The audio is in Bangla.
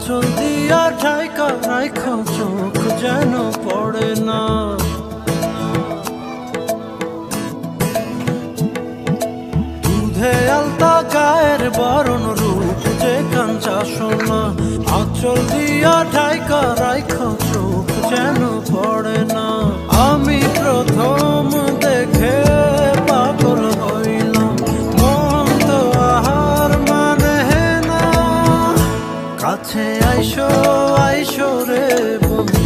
আঁচল দিয়া ঢাইকা রাইখো চোখ যেন পড়ে না। দুধে আলতা গায়ের বরণ রূপ যে কাঞ্চা সোনা, আঁচল দিয়া ঢাইকা রাইখো চোখ যেন পড়ে না। আমি প্রথম দেখে পাগল হইলাম, মন তো আহার মানে না। কাছে আইসো আইসো রে বন্ধু,